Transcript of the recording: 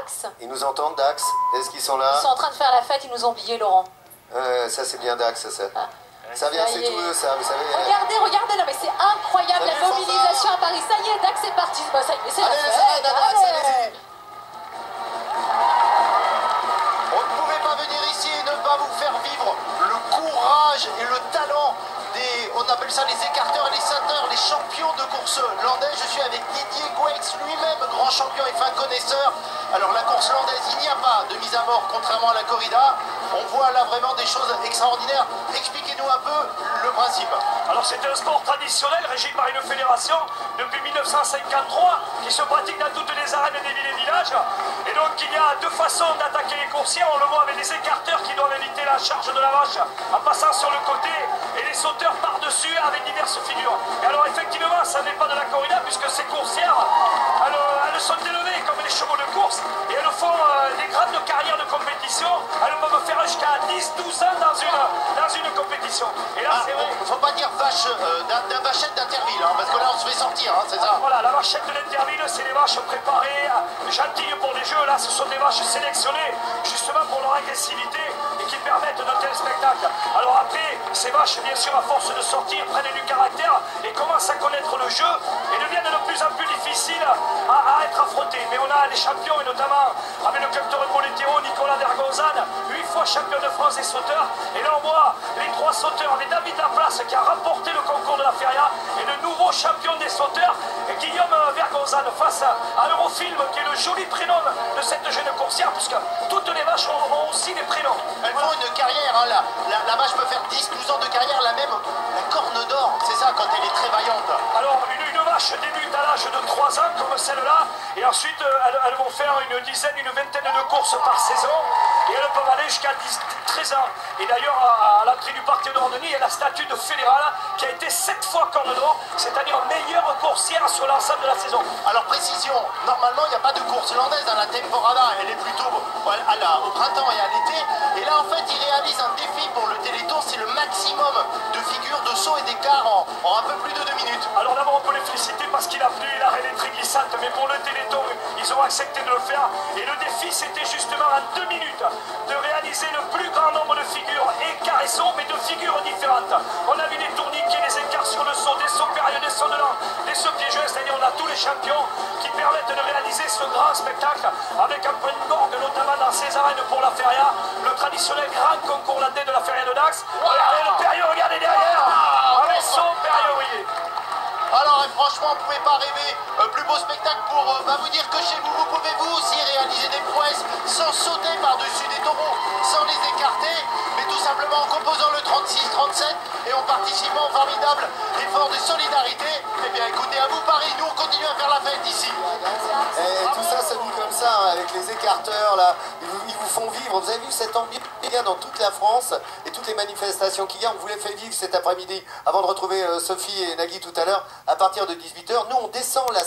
Dax. Ils nous entendent, Dax? Est-ce qu'ils sont là? Ils sont en train de faire la fête, ils nous ont oublié, Laurent. Ça c'est bien Dax, ça. Ça vient, Ça c'est y est. tout eux, ça, vous savez. Regardez, regardez, non mais c'est incroyable Salut, la mobilisation à Paris. Ça y est, Dax est parti. Bah, ça y est, c'est la Allez, fête. Dax, allez-y. On ne pouvait pas venir ici et ne pas vous faire vivre le courage et le talent des, on appelle ça les écarteurs et les sauteurs, les champions de course landaise. Je suis avec Didier Goueix, lui-même grand champion et fin connaisseur. Alors la course landaise, il n'y a pas de mise à mort contrairement à la corrida. On voit là vraiment des choses extraordinaires. Expliquez-nous un peu le principe. Alors c'est un sport traditionnel régi par une fédération depuis 1953 qui se pratique dans toutes les arènes des villes et villages. Et donc il y a deux façons d'attaquer les coursiers. On le voit avec les écarteurs qui doivent éviter la charge de la vache en passant sur le côté et les sauteurs par-dessus avec diverses figures. Et alors effectivement ça n'est pas de la corrida puisque ces coursières elles sont élevées comme les chevaux de course et elles font des grandes carrières de compétition. Elles peuvent faire jusqu'à 10-12 ans dans une compétition. Et là c'est vrai. Il ne faut pas dire vache d'un vachette d'Interville, hein, parce que là on se fait sortir, hein, c'est ça. Voilà, la vachette de l'Interville, c'est les vaches préparées, gentilles pour les jeux. Là, ce sont des vaches sélectionnées justement pour leur agressivité et qui permettent de tels spectacles. Alors après, ces vaches, bien sûr, à force de sortir, prennent du caractère et commencent à connaître le jeu et deviennent de plus en plus difficiles à être affrontées. Mais on a des champions, et notamment avec le club de Poletero, Nicolas Dergonzane, 8 fois champion de France des sauteurs. Et là, on voit les 3 sauteurs avec David Laplace qui a remporté le concours de la Feria et le nouveau champion des sauteurs, Guillaume Vergonzane, face à Eurofilm, qui est le joli prénom de cette jeune coursière, puisque toutes les vaches ont aussi des prénoms. Elles font une carrière, hein, la vache peut faire 10-12 ans de carrière, la même, la corne d'or, c'est ça quand elle est très vaillante. Alors une vache débute à l'âge de 3 ans comme celle-là, et ensuite elles vont faire une dizaine, une vingtaine de courses par saison, et elles peuvent aller jusqu'à 13 ans. Et d'ailleurs à l'entrée du parc d'Ordeny, il y a la statue de fédérale qui a été 7 fois corne d'or, c'est-à-dire meilleure coursière sur l'ensemble de la saison. Alors précision, normalement il n'y a pas de course landaise dans la temporada, elle est plutôt au printemps et à l'été. Et là en fait il réalise un défi pour le Téléthon, c'est le maximum de figures, de sauts et d'écart en un peu plus de 2 minutes. Alors d'abord on peut les féliciter parce qu'il a plu, l'arène est très glissante, mais pour le Téléthon ils ont accepté de le faire. Et le défi c'était justement en 2 minutes de réaliser le plus grand nombre de figures écarts et sauts, mais de figures différentes. On a vu des tourniquets, des écarts sur le saut, des sauts périlleux, des sauts de l'an, des sauts piégeux, c'est-à-dire on a tous les champions qui permettent de réaliser ce grand spectacle avec un point d'orgue notamment dans ces arènes pour la Feria, le traditionnel grand concours landais de la Feria de Dax. Regardez le périlleux, regardez derrière, avec son périlleux, voyez. Alors franchement, vous ne pouvez pas rêver plus beau spectacle pour vous dire que chez vous, vous pouvez vous aussi réaliser des prouesses sans sauter par-dessus des taureaux, sans les écarter, mais tout simplement en composant le 36-37 et en participant au formidable effort de solidarité. Eh bien écoutez, à vous Paris, nous on continue à faire la fête ici. Et tout ça, ça vit comme ça, hein, avec les écarteurs, là. Ils vous font vivre. Vous avez vu cette ambiance qu'il y a dans toute la France et toutes les manifestations qu'il y a. On vous les fait vivre cet après-midi avant de retrouver Sophie et Nagui tout à l'heure à partir de 18 h. Nous, on descend la